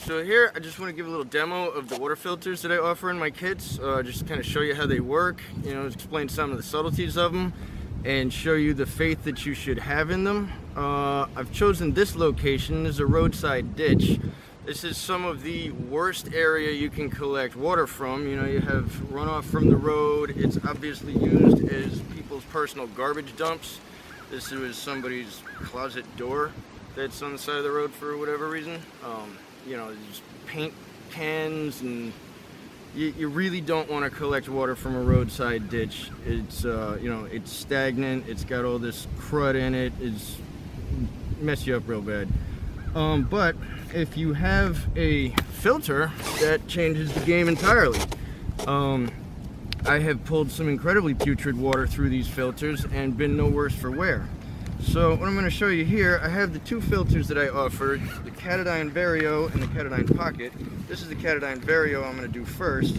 So here I just want to give a little demo of the water filters that I offer in my kits, just to kind of show you how they work, you know, explain some of the subtleties of them and show you the faith that you should have in them. I've chosen this location as a roadside ditch. This is some of the worst area you can collect water from. You know, you have runoff from the road. It's obviously used as people's personal garbage dumps. This was somebody's closet door that's on the side of the road for whatever reason. You know, just paint cans, and you really don't want to collect water from a roadside ditch. It's you know, it's stagnant. It's got all this crud in it. It's mess you up real bad. But if you have a filter, that changes the game entirely. I have pulled some incredibly putrid water through these filters and been no worse for wear. So what I'm going to show you here, I have the two filters that I offered, the Katadyn Vario and the Katadyn Pocket. This is the Katadyn Vario I'm going to do first.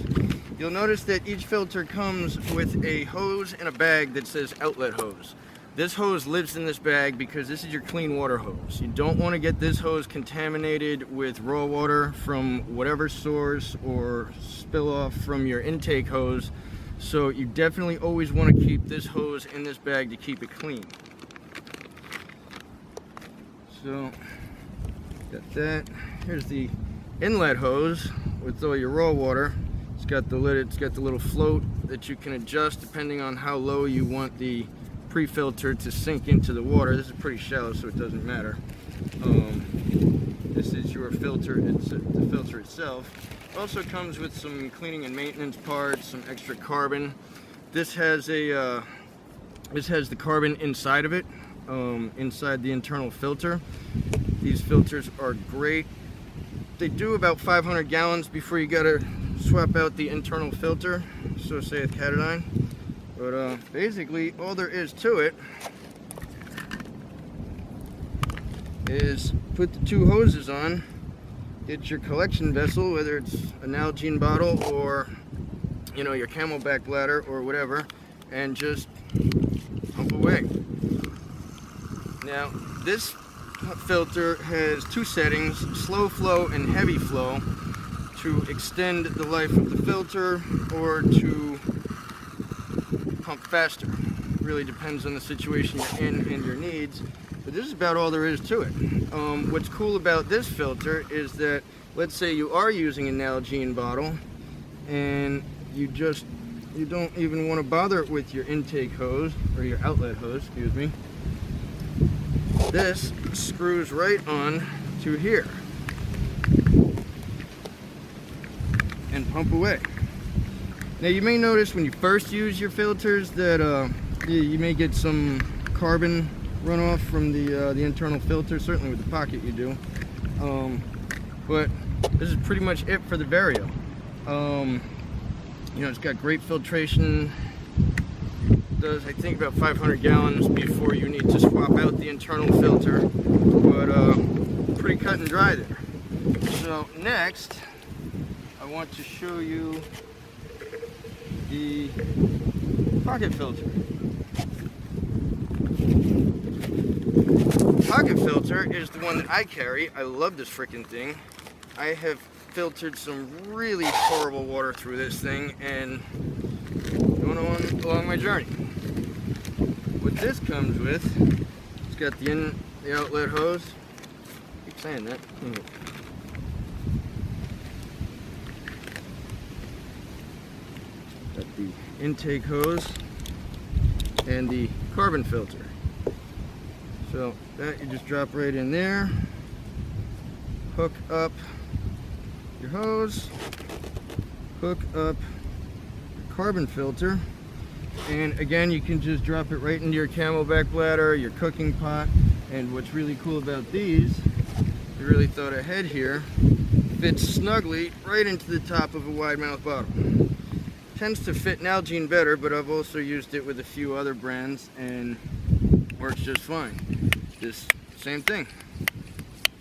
You'll notice that each filter comes with a hose and a bag that says outlet hose. This hose lives in this bag because this is your clean water hose. You don't want to get this hose contaminated with raw water from whatever source or spill off from your intake hose. So you definitely always want to keep this hose in this bag to keep it clean. So, got that. Here's the inlet hose with all your raw water. It's got the lid, it's got the little float that you can adjust depending on how low you want the pre-filter to sink into the water. This is pretty shallow, so it doesn't matter. This is your filter, it's the filter itself. It also comes with some cleaning and maintenance parts, some extra carbon. This has the carbon inside of it. Inside the internal filter. These filters are great. They do about 500 gallons before you gotta swap out the internal filter, so say with Katadyn. But basically all there is to it is put the two hoses on, get your collection vessel, whether it's an Nalgene bottle or, you know, your Camelback bladder or whatever, and just pump away. Now, this filter has two settings, slow flow and heavy flow, to extend the life of the filter or to pump faster. It really depends on the situation you're in and your needs, but this is about all there is to it. What's cool about this filter is that, let's say you are using a Nalgene bottle and you don't even want to bother with your intake hose, or your outlet hose, excuse me. This screws right on to here and pump away. Now you may notice when you first use your filters that you may get some carbon runoff from the internal filter. Certainly with the Pocket you do. But this is pretty much it for the Vario. You know, it's got great filtration. Does, I think, about 500 gallons before you need to swap out the internal filter, but pretty cut and dry there. So next I want to show you the Pocket filter. Pocket filter is the one that I carry. I love this freaking thing. I have filtered some really horrible water through this thing and going on along my journey. What this comes with, it's got the outlet hose. I keep saying that. Got the intake hose and the carbon filter. So that you just drop right in there, hook up your hose, hook up your carbon filter, and again you can just drop it right into your Camelback bladder, your cooking pot. And what's really cool about these, they really thought ahead here, fits snugly right into the top of a wide mouth bottle. Tends to fit Nalgene better, but I've also used it with a few other brands and works just fine. Just same thing.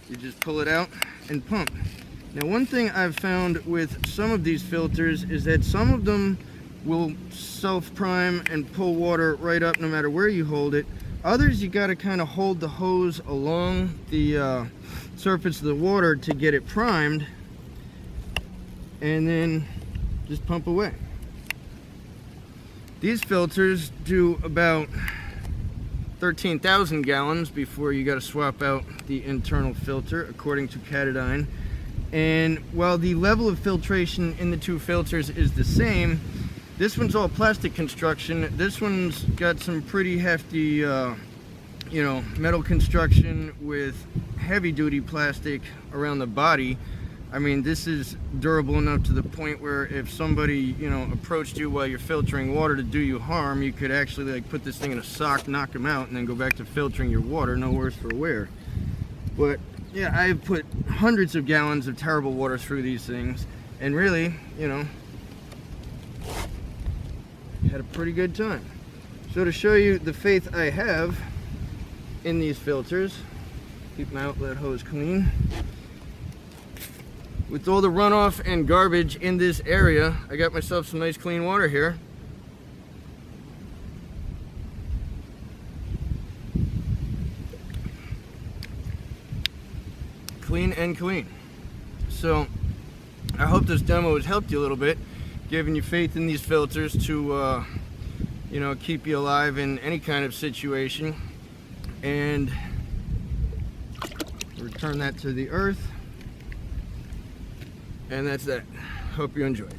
You just pull it out and pump. Now one thing I've found with some of these filters is that some of them will self-prime and pull water right up no matter where you hold it. Others you got to kind of hold the hose along the surface of the water to get it primed, and then just pump away. These filters do about 13,000 gallons before you got to swap out the internal filter, according to Katadyn. And while the level of filtration in the two filters is the same, this one's all plastic construction. This one's got some pretty hefty, metal construction with heavy-duty plastic around the body. I mean, this is durable enough to the point where if somebody, approached you while you're filtering water to do you harm, you could actually like put this thing in a sock, knock them out, and then go back to filtering your water, no worse for wear. But yeah, I've put hundreds of gallons of terrible water through these things, and really, had a pretty good time. So to show you the faith I have in these filters, keep my outlet hose clean. With all the runoff and garbage in this area, I got myself some nice clean water here. Clean and clean. So I hope this demo has helped you a little bit, giving you faith in these filters to keep you alive in any kind of situation. And return that to the earth. And that's that. Hope you enjoyed.